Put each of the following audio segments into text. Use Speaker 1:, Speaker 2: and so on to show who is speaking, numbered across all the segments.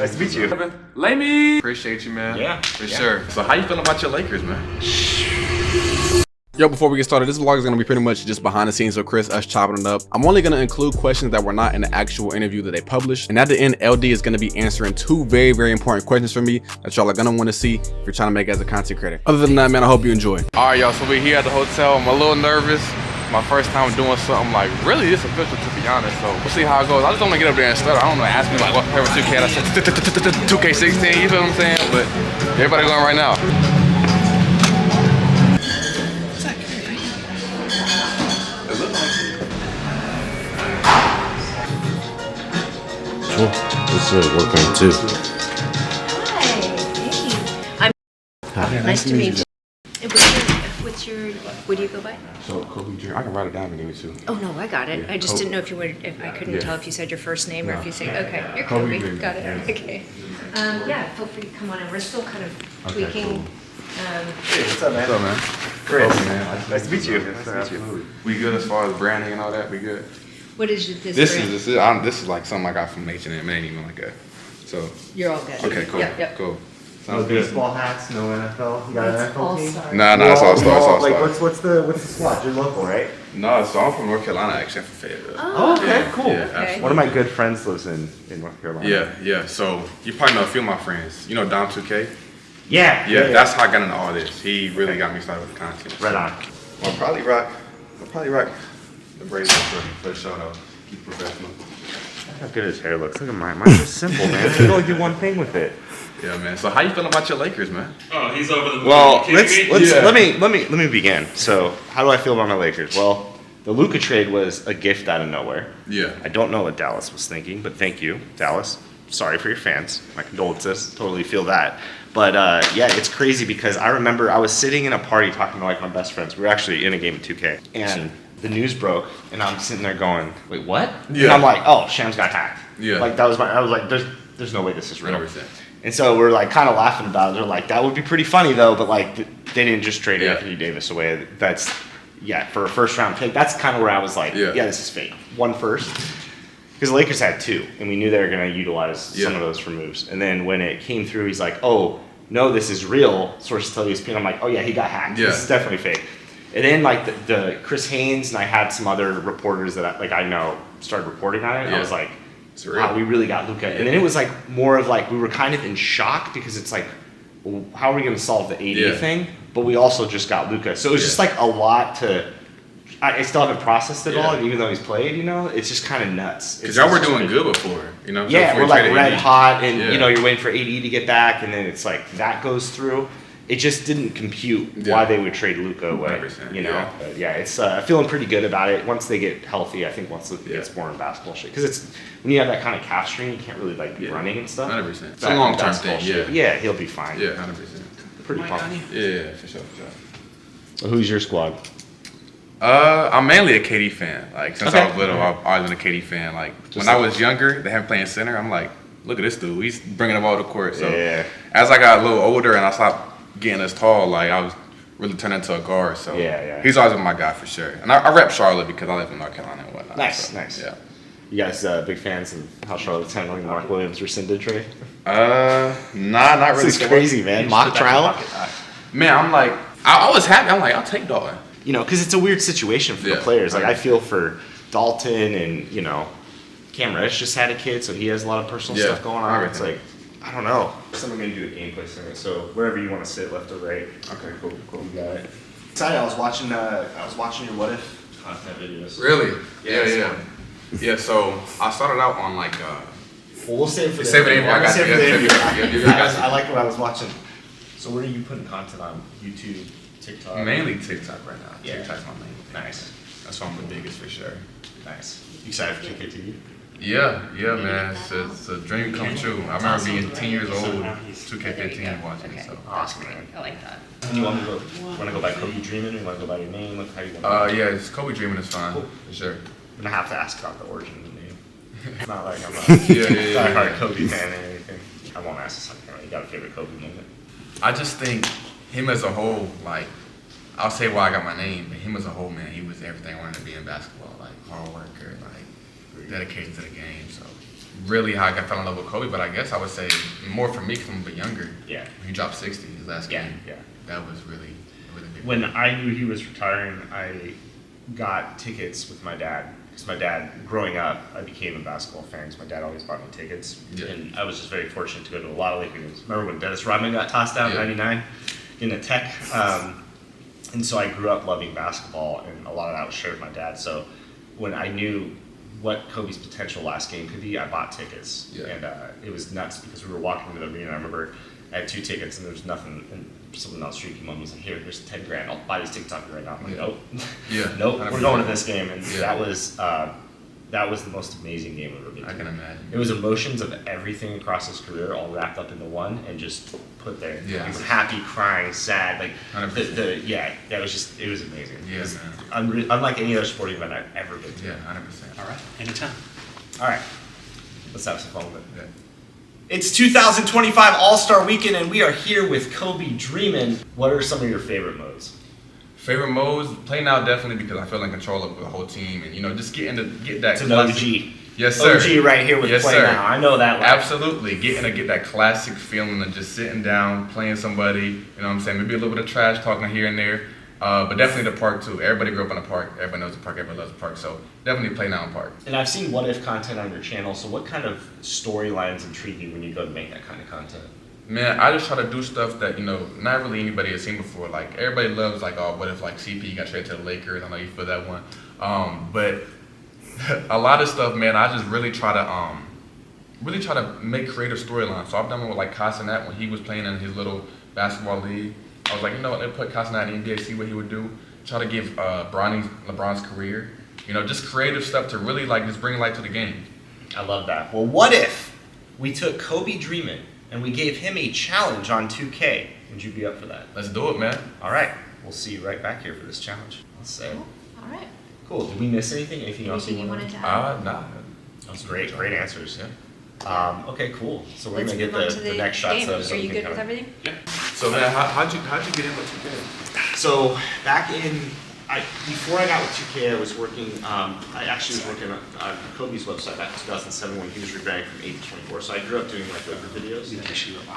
Speaker 1: Nice to meet you.
Speaker 2: Lamy! Appreciate you, man.
Speaker 1: Yeah.
Speaker 2: For sure. So how you feeling about your Lakers, man?
Speaker 3: Yo, before we get started, this vlog is going to be pretty much just behind the scenes of Chris, us chopping it up. I'm only going to include questions that were not in the actual interview that they published. And at the end, LD is going to be answering two very, very important questions for me that y'all are going to want to see if you're trying to make it as a content creator. Other than that, man, I hope you enjoy.
Speaker 2: All right, y'all, so we're here at the hotel. I'm a little nervous. My first time doing something like really this official, to be honest. So we'll see how it goes. I just don't want to get up there and stutter. I don't know, ask me like what favorite 2K. I said 2K16, you feel what I'm saying? But everybody going right now.
Speaker 4: Sure. This is working too.
Speaker 5: Hi, hey. Nice to meet you. What do you go by?
Speaker 2: So Kobe Jr. I can write it down and give it to you.
Speaker 5: Oh no, I got it.
Speaker 2: Yeah,
Speaker 5: I just
Speaker 2: Kobe.
Speaker 5: didn't know if you would. If I couldn't tell if you said your first name or if you said okay, you're
Speaker 2: Kobe
Speaker 5: Kobe.
Speaker 2: Jr.
Speaker 5: Got it.
Speaker 2: Yeah.
Speaker 5: Okay. Yeah, feel free to come on in. We're still kind of tweaking.
Speaker 2: cool.
Speaker 1: Hey, what's up, man?
Speaker 2: What's up, man?
Speaker 1: Chris.
Speaker 2: Kobe, man.
Speaker 1: Nice to meet you.
Speaker 2: Yes, sir, absolutely. We good as far as branding and all that? We good?
Speaker 5: What is this?
Speaker 2: This is like something I got from H&M. It ain't even like that. So
Speaker 5: You're all good.
Speaker 2: okay, cool,
Speaker 5: Yep.
Speaker 2: cool.
Speaker 1: No
Speaker 2: Sounds good.
Speaker 1: baseball hats, no NFL. You got an
Speaker 5: It's all
Speaker 1: NFL team?
Speaker 5: stars.
Speaker 2: Nah, it's all stars.
Speaker 1: Like, what's the squad? You're local, right?
Speaker 2: No, so I'm from North Carolina, actually. I'm from Fayetteville.
Speaker 1: Oh, okay,
Speaker 2: Yeah,
Speaker 1: cool.
Speaker 2: yeah,
Speaker 5: Okay.
Speaker 2: absolutely.
Speaker 1: One of my good friends lives in North Carolina.
Speaker 2: Yeah. So you probably know a few of my friends. You know Dom 2K?
Speaker 1: Yeah.
Speaker 2: Yeah, that's how I got into all this. He really got me started with the content.
Speaker 1: Right on.
Speaker 2: I'll probably rock the braids for the show though. Keep professional.
Speaker 1: Look how good his hair looks. Look at mine. Mine's just simple, man. You can only do one thing with it.
Speaker 2: Yeah, man. So how you feeling about your Lakers, man?
Speaker 6: Oh, he's over the moon.
Speaker 1: Well,
Speaker 6: You kidding me?
Speaker 1: let me begin. So, how do I feel about my Lakers? Well, the Luka trade was a gift out of nowhere.
Speaker 2: Yeah.
Speaker 1: I don't know what Dallas was thinking, but thank you, Dallas. Sorry for your fans. My condolences. Totally feel that. But yeah, it's crazy because I remember I was sitting in a party talking to like my best friends. We were actually in a game of 2K, and the news broke, and I'm sitting there going, "Wait, what?"
Speaker 2: Yeah.
Speaker 1: And I'm like, "Oh, Shams got hacked."
Speaker 2: Yeah.
Speaker 1: Like I was like, "There's no way this is real."
Speaker 2: 100%.
Speaker 1: And so we're like kind of laughing about it. They're like, "That would be pretty funny though," but like they didn't just trade
Speaker 2: Yeah.
Speaker 1: Anthony Davis away. That's for a first round pick. That's kind of where I was like,
Speaker 2: Yeah.
Speaker 1: this is fake. One first. Because the Lakers had two, and we knew they were going to utilize some
Speaker 2: Yeah.
Speaker 1: of those for moves. And then when it came through, he's like, "Oh, no, this is real." Sources tell ESPN. I'm like, "Oh yeah, he got hacked.
Speaker 2: Yeah.
Speaker 1: This is definitely fake." And then like the Chris Haynes and I had some other reporters that I know started reporting on it. And I
Speaker 2: Yeah.
Speaker 1: was like,
Speaker 2: It's real.
Speaker 1: "Wow, we really got Luka." And then it was like more of like we were kind of in shock because it's like, well, how are we going to solve the AD
Speaker 2: Yeah.
Speaker 1: thing? But we also just got Luka, so it was just like a lot to. I still haven't processed it all,
Speaker 2: Yeah.
Speaker 1: even though he's played. It's just kind of nuts.
Speaker 2: Because y'all were doing good before, you know?
Speaker 1: Yeah,
Speaker 2: before
Speaker 1: we're
Speaker 2: you
Speaker 1: like
Speaker 2: traded
Speaker 1: red
Speaker 2: AD.
Speaker 1: hot, and
Speaker 2: Yeah.
Speaker 1: you're waiting for AD to get back, and then it's like that goes through. It just didn't compute
Speaker 2: Yeah.
Speaker 1: why they would trade Luka away.
Speaker 2: 100%,
Speaker 1: Yeah. But yeah, it's feeling pretty good about it. Once they get healthy, I think once Luka gets more in basketball shape, because it's when you have that kind of calf strain, you can't really like be running and stuff.
Speaker 2: 100%. It's a
Speaker 1: Back in
Speaker 2: long-term
Speaker 1: basketball
Speaker 2: thing,
Speaker 1: shape.
Speaker 2: yeah.
Speaker 1: Yeah, he'll be fine.
Speaker 2: Yeah, 100%.
Speaker 1: Pretty pumped.
Speaker 2: Yeah, for sure.
Speaker 1: Who's your squad?
Speaker 2: I'm mainly a KD fan. Like since I
Speaker 1: Okay.
Speaker 2: was little, I've always been a KD fan. Like when I was younger, they had me playing center. I'm like, look at this dude. He's bringing up all the court. So
Speaker 1: Yeah.
Speaker 2: as I got a little older and I stopped getting as tall, like I was really turning into a guard. So
Speaker 1: Yeah.
Speaker 2: he's always been my guy for sure. And I rep Charlotte because I live in North Carolina and whatnot.
Speaker 1: Nice,
Speaker 2: so,
Speaker 1: nice.
Speaker 2: Yeah.
Speaker 1: You guys big fans of how Charlotte's handling Mark Williams rescinded trade?
Speaker 2: Nah, not really.
Speaker 1: This is crazy, man. Mock trial.
Speaker 2: Man, I'm like, I was happy. I'm like, I'll take Dalton.
Speaker 1: Because it's a weird situation for the
Speaker 2: Yeah.
Speaker 1: players. Like I feel for Dalton and Cam Reddish just had a kid, so he has a lot of personal
Speaker 2: Yeah,
Speaker 1: stuff going on. It's
Speaker 2: everything.
Speaker 1: like I don't know. Someone gonna do a gameplay segment, so wherever you want to sit, left or right.
Speaker 2: Okay, cool.
Speaker 1: You got it. Excited. I was watching your What If content videos.
Speaker 2: Really?
Speaker 1: Yeah, it's fun.
Speaker 2: Yeah, so I started out on like,
Speaker 1: Well, we'll save it for the
Speaker 2: Save it
Speaker 1: interview.
Speaker 2: I got
Speaker 1: Save
Speaker 2: you.
Speaker 1: it for the
Speaker 2: Yeah,
Speaker 1: interview.
Speaker 2: save it. Yeah, got you.
Speaker 1: I like what I was watching. So where are you putting content on? YouTube, TikTok?
Speaker 2: mainly TikTok right now.
Speaker 1: Yeah.
Speaker 2: TikTok's my main thing.
Speaker 1: Nice.
Speaker 2: That's why I'm the biggest for sure.
Speaker 1: Nice. You excited for KKTV?
Speaker 2: Yeah, man. It's a dream come true. I remember being 10 years old, 2K15 watching it. So
Speaker 5: Awesome. I like that.
Speaker 1: Do you want to go by Kobe Dreamin'? Or you want to go by your name? Like how you want?
Speaker 2: yeah, it's Kobe Dreaming is fine
Speaker 1: Cool.
Speaker 2: for sure.
Speaker 1: I'm gonna have to ask about the origin of the name. It's not like I'm a
Speaker 2: Yeah.
Speaker 1: diehard Kobe fan or anything. I won't ask this something. You got a favorite Kobe moment?
Speaker 2: I just think him as a whole, like, I'll say why I got my name, but him as a whole, man, he was everything I wanted to be in basketball. Like, hard worker, like, dedicated to the game. So, really how I fell in love with Kobe, but I guess I would say more for me because I'm a bit younger.
Speaker 1: Yeah.
Speaker 2: When he dropped 60 his last game.
Speaker 1: Yeah.
Speaker 2: That was really big.
Speaker 1: When I knew he was retiring, I got tickets with my dad. Because my dad, growing up, I became a basketball fan. So my dad always bought me tickets.
Speaker 2: Yeah.
Speaker 1: And I was just very fortunate to go to a lot of Laker games. Remember when Dennis Rodman got tossed out in
Speaker 2: Yeah.
Speaker 1: '99 in a tech? And so I grew up loving basketball, and a lot of that was shared with my dad. So when I knew what Kobe's potential last game could be, I bought tickets.
Speaker 2: Yeah.
Speaker 1: And it was nuts because we were walking into the arena. I remember I had 2 tickets and there was nothing. And someone on the street came up and was like, "Here, here's 10 grand. I'll buy these tickets off you right now." I'm like,
Speaker 2: Yeah.
Speaker 1: "Nope,
Speaker 2: Yeah.
Speaker 1: nope,
Speaker 2: 100%.
Speaker 1: we're going to this game." And
Speaker 2: Yeah.
Speaker 1: that was the most amazing game I've ever been to.
Speaker 2: I can imagine.
Speaker 1: It was emotions of everything across his career all wrapped up into one and just put there.
Speaker 2: Yeah.
Speaker 1: You were happy, crying, sad, like
Speaker 2: 100%.
Speaker 1: that was just, it was amazing.
Speaker 2: Yeah,
Speaker 1: It was
Speaker 2: man.
Speaker 1: unlike any other sporting event I've ever been to.
Speaker 2: Yeah, 100%.
Speaker 6: All right, anytime.
Speaker 1: All right, let's have some fun with it.
Speaker 2: Yeah.
Speaker 1: It's 2025 All-Star Weekend, and we are here with Kobe Dreamin'. What are some of your favorite modes?
Speaker 2: Favorite modes, play now definitely because I feel in control of the whole team and just get that
Speaker 1: It's an
Speaker 2: classic-
Speaker 1: OG.
Speaker 2: Yes, sir.
Speaker 1: OG right here with
Speaker 2: Yes,
Speaker 1: Play
Speaker 2: sir.
Speaker 1: Now. I know that one.
Speaker 2: Absolutely. Get that classic feeling of just sitting down, playing somebody, you know what I'm saying? Maybe a little bit of trash talking here and there. But definitely the park too. Everybody grew up in the park. Everybody knows the park. Everybody loves the park. So definitely play now in park.
Speaker 1: And I've seen What If content on your channel, so what kind of storylines intrigue you when you go to make that kind of content?
Speaker 2: Man, I just try to do stuff that, not really anybody has seen before. Like, everybody loves, like, oh, what if, like, CP got traded to the Lakers? I know you feel that one. But a lot of stuff, man, I just really try to make creative storylines. So I've done one with, like, Casanat when he was playing in his little basketball league. I was like, you know what, let's put Casanat in the NBA, see what he would do. Try to give LeBron's career. Just creative stuff to really, like, just bring light to the game.
Speaker 1: I love that. Well, what if we took Kobe Dreamin' and we gave him a challenge on 2K? Would you be up for that?
Speaker 2: Let's do it, man.
Speaker 1: All right. We'll see you right back here for this challenge. Let's say.
Speaker 5: All right.
Speaker 1: Cool. Did we miss anything? Anything else
Speaker 5: Anything you wanted to add?
Speaker 2: Nah.
Speaker 1: That was great. Great answers.
Speaker 2: Yeah.
Speaker 1: Okay, cool. So we're
Speaker 5: Let's
Speaker 1: going to get
Speaker 5: move on to
Speaker 1: the next shots
Speaker 5: game.
Speaker 1: of
Speaker 5: Are
Speaker 1: so we
Speaker 5: you
Speaker 1: can
Speaker 5: good
Speaker 1: kind
Speaker 5: with
Speaker 1: of-
Speaker 5: everything?
Speaker 2: So, man, how'd you get in with 2K?
Speaker 1: So back in, before I got with 2K, I was working. I actually was working on Kobe's website back in 2007 when he was rebranding from 8 to 24. So I grew up doing like Laker videos,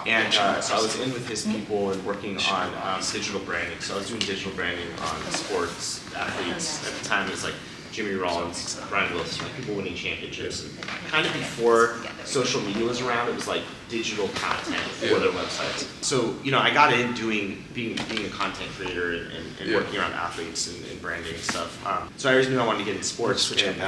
Speaker 1: and so I was in with his people and working on digital branding. So I was doing digital branding on sports athletes. At the time, it was like Jimmy Rollins, Brian Wilson, like people winning championships. And kind of before social media was around, it was like digital content for their websites. So, I got in being a content creator and
Speaker 2: Yeah.
Speaker 1: working around athletes and branding and stuff. So I always knew I wanted to get into sports. And,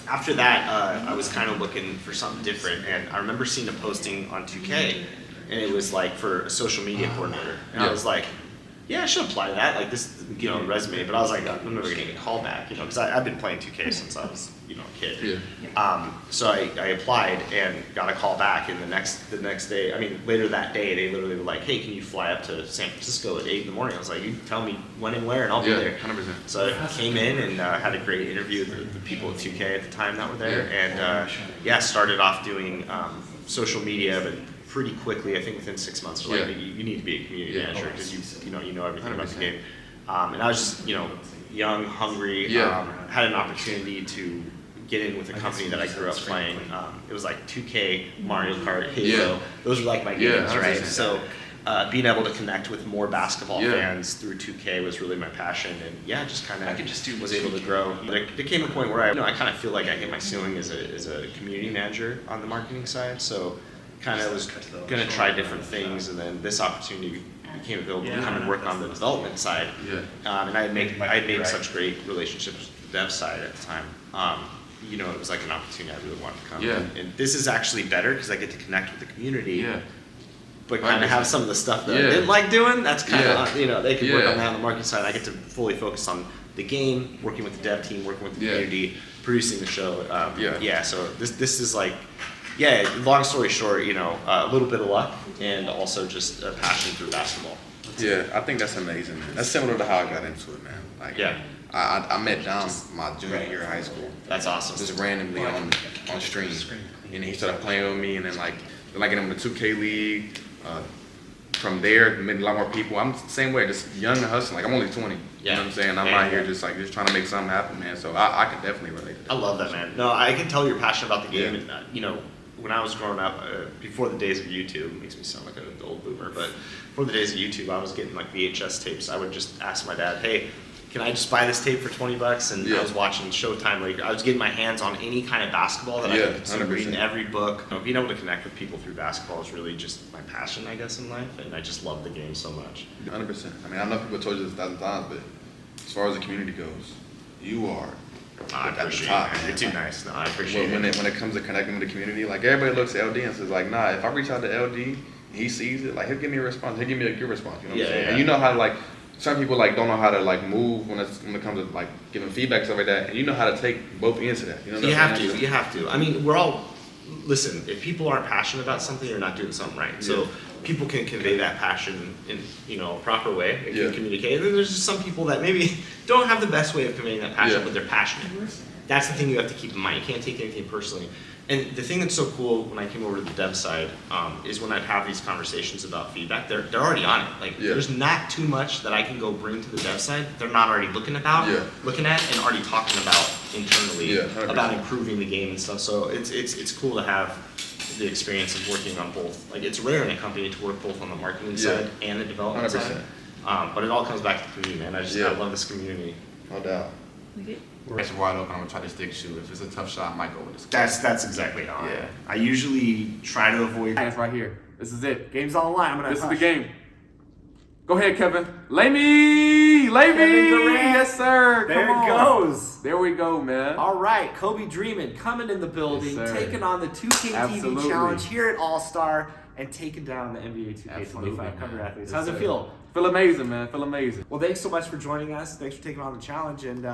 Speaker 1: after that, I was kind of looking for something different. And I remember seeing a posting on 2K, and it was like for a social media coordinator. And I was like, yeah, I should apply to that, like this, resume. But I was like, I'm never gonna get a call back, because I've been playing 2K since I was, a kid.
Speaker 2: Yeah.
Speaker 1: So I applied and got a call back, and the next day, later that day, they literally were like, hey, can you fly up to San Francisco at 8 in the morning? I was like, you tell me when and where, and I'll be there.
Speaker 2: 100%.
Speaker 1: So I came in and had a great interview with the people at 2K at the time that were there, and started off doing social media, but pretty quickly, I think within 6 months, we're like, you need to be a community manager because you know everything about the game. And I was just young, hungry, had an opportunity to get in with a company that I grew up playing. It was like 2K, Mario Kart, Halo. Those were like my games, right?
Speaker 2: 100%.
Speaker 1: So being able to connect with more basketball fans through 2K was really my passion, and just kind of was able to grow. But there came a point where I kind of feel like I hit my ceiling as a community manager on the marketing side. So kind of was gonna try different things, and then this opportunity became available to come and work on the development side. And I had made such great relationships with the dev side at the time. It was like an opportunity I really wanted to come. And this is actually better because I get to connect with the community. But kind of have some of the stuff that I didn't like doing. That's kind of they could work on that on the marketing side. I get to fully focus on the game, working with the dev team, working with the community, producing the show. So this is like. Long story short, a little bit of luck and also just a passion for basketball.
Speaker 3: Yeah, I think that's amazing, man. That's similar to how I got into it, man. Like, I met Dom my junior year of high school.
Speaker 1: That's awesome.
Speaker 3: Just randomly on stream, and he started playing with me, and then like get him in the 2K league. from there, meet a lot more people. I'm the same way, just young and hustling. Like I'm only 20. You know what I'm saying? I'm out here just trying to make something happen, man. So I can definitely relate to that.
Speaker 1: I love that, man. No, I can tell you're passionate about the game.
Speaker 3: Yeah.
Speaker 1: And, when I was growing up, before the days of YouTube, makes me sound like an old boomer, but before the days of YouTube, I was getting like VHS tapes. I would just ask my dad, hey, can I just buy this tape for $20? And I was watching Showtime later. I was getting my hands on any kind of basketball that I could consume,
Speaker 3: 100%.
Speaker 1: reading every book. Being able to connect with people through basketball is really just my passion, I guess, in life. And I just love the game so much.
Speaker 3: 100%. I mean, I know people told you this 1,000 times, but as far as the community goes, you are
Speaker 1: I
Speaker 3: at the
Speaker 1: appreciate
Speaker 3: top,
Speaker 1: it, man.
Speaker 3: man.
Speaker 1: You're too
Speaker 3: Like,
Speaker 1: nice. No, I appreciate
Speaker 3: when
Speaker 1: it.
Speaker 3: it comes to connecting with the community, like everybody looks at LD and says like, nah, if I reach out to LD and he sees it, like he'll give me a response. He'll give me a good response. You know what I'm saying?
Speaker 1: Yeah.
Speaker 3: And you know how to like, some people like don't know how to like move when it comes to like giving feedback, stuff like that. And you know how to take both ends of that. You know what
Speaker 1: You
Speaker 3: I'm
Speaker 1: have
Speaker 3: saying?
Speaker 1: to. You have to. I mean, we're all. Listen, if people aren't passionate about something, you're not doing something right. So people can convey that passion in a proper way. It can communicate. And then there's just some people that maybe don't have the best way of conveying that passion, but they're passionate. That's the thing you have to keep in mind. You can't take anything personally. And the thing that's so cool when I came over to the dev side is when I'd have these conversations about feedback, they're already on it. Like there's not too much that I can go bring to the dev side. They're not already looking at and already talking about internally about improving the game and stuff. So it's cool to have the experience of working on both. Like it's rare in a company to work both on the marketing side and the development
Speaker 3: 100%.
Speaker 1: side. But it all comes back to the community, man. I love this community.
Speaker 3: No doubt.
Speaker 2: It's wide open. I'm gonna try to stick shoot. If it's a tough shot, I might go with this.
Speaker 1: That's exactly how I am. I usually try to avoid.
Speaker 2: It's right here. This is it.
Speaker 6: Game's on the line. I'm gonna.
Speaker 2: This is the game. Go ahead, Kevin. Lay me.
Speaker 6: Kevin Durant.
Speaker 2: Yes, sir.
Speaker 6: There
Speaker 2: Come
Speaker 6: it
Speaker 2: on.
Speaker 6: goes.
Speaker 2: There we go, man.
Speaker 6: All right, Kobe Dreamin' coming in the building,
Speaker 2: Yes, sir.
Speaker 6: taking on the 2K
Speaker 2: Absolutely.
Speaker 6: TV Challenge here at All Star, and taking down the NBA 2K25
Speaker 2: Absolutely,
Speaker 6: cover
Speaker 2: man.
Speaker 6: athletes.
Speaker 2: Yes,
Speaker 6: How's it
Speaker 2: sir.
Speaker 6: feel?
Speaker 2: Feel amazing, man. Feel amazing.
Speaker 6: Well, thanks so much for joining us. Thanks for taking on the challenge. And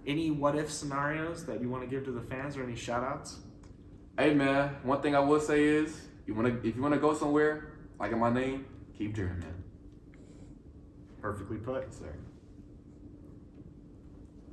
Speaker 6: any what-if scenarios that you want to give to the fans, or any shout-outs?
Speaker 2: Hey, man. One thing I will say is, if you wanna go somewhere, like in my name, keep dreaming, man.
Speaker 6: Perfectly put, sir.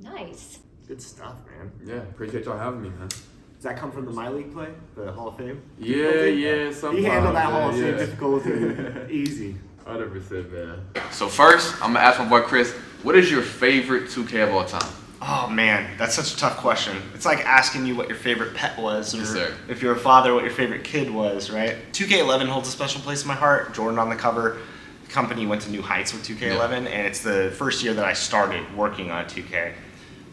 Speaker 5: Nice.
Speaker 6: Good stuff, man.
Speaker 2: Yeah, appreciate y'all having me, man.
Speaker 6: Does that come from the My League play, the Hall of Fame?
Speaker 2: Yeah, sometimes.
Speaker 6: He handled that Hall of
Speaker 2: man,
Speaker 6: Fame
Speaker 2: yeah.
Speaker 6: difficulty easy.
Speaker 2: 100%, man. So first, I'm gonna ask my boy Chris, what is your favorite 2K of all time?
Speaker 1: Oh man, that's such a tough question. It's like asking you what your favorite pet was, or
Speaker 2: Yes, sir.
Speaker 1: if you're a father, what your favorite kid was, right? 2K11 holds a special place in my heart. Jordan on the cover. The company went to new heights with 2K11, and it's the first year that I started working on 2K.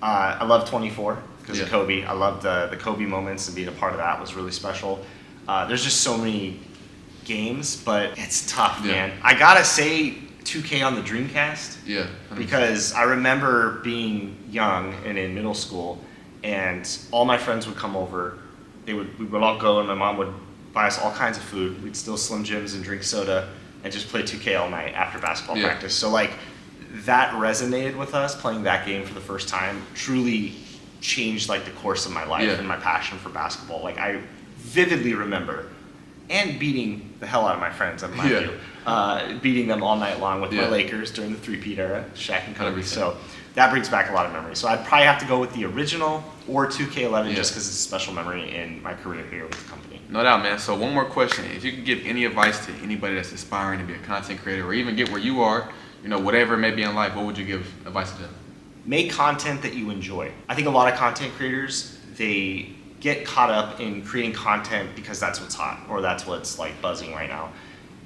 Speaker 1: I love 24 because of Kobe. I loved the Kobe moments, and being a part of that was really special. There's just so many games, but it's tough, man. I gotta say 2K on the Dreamcast.
Speaker 2: Yeah.
Speaker 1: Because I remember being young and in middle school, and all my friends would come over. We would all go, and my mom would buy us all kinds of food. We'd steal Slim Jims and drink soda, and just play 2K all night after basketball practice. So like, that resonated with us. Playing that game for the first time truly changed like the course of my life and my passion for basketball. Like I vividly remember, and beating the hell out of my friends, I mind you, beating them all night long with my Lakers during the three-peat era, Shaq and Kobe.
Speaker 2: 100%.
Speaker 1: So that brings back a lot of memories. So I'd probably have to go with the original or 2K11 just because it's a special memory in my career here with the company.
Speaker 2: No doubt, man. So one more question. If you could give any advice to anybody that's aspiring to be a content creator or even get where you are, whatever it may be in life, what would you give advice to them?
Speaker 1: Make content that you enjoy. I think a lot of content creators, they get caught up in creating content because that's what's hot or that's what's like buzzing right now.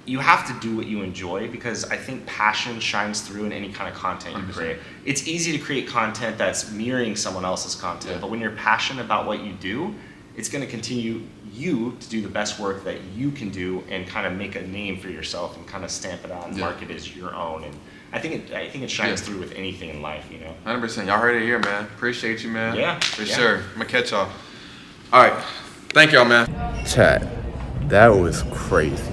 Speaker 1: You have to do what you enjoy because I think passion shines through in any kind of content you create. It's easy to create content that's mirroring someone else's content, but when you're passionate about what you do, it's going to continue you to do the best work that you can do and kind of make a name for yourself and kind of stamp it out and mark it as your own. And I think it shines through with anything in life,
Speaker 2: 100%. Y'all heard it here, man. Appreciate you, man.
Speaker 1: Yeah.
Speaker 2: For sure. I'm gonna catch y'all. All right. Thank y'all, man.
Speaker 3: Chat, that was crazy.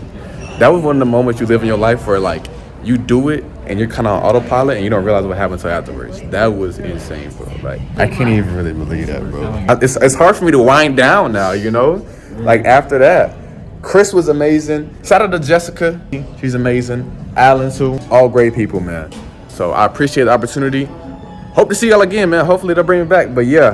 Speaker 3: That was one of the moments you live in your life where like you do it and you're kind of on autopilot and you don't realize what happened until afterwards. That was insane, bro. Like I can't even really believe that, bro. It's hard for me to wind down now, Like after that, Chris was amazing. Shout out to Jessica, she's amazing. Alan too, all great people, man. So I appreciate the opportunity. Hope to see y'all again, man. Hopefully they'll bring me back. But yeah,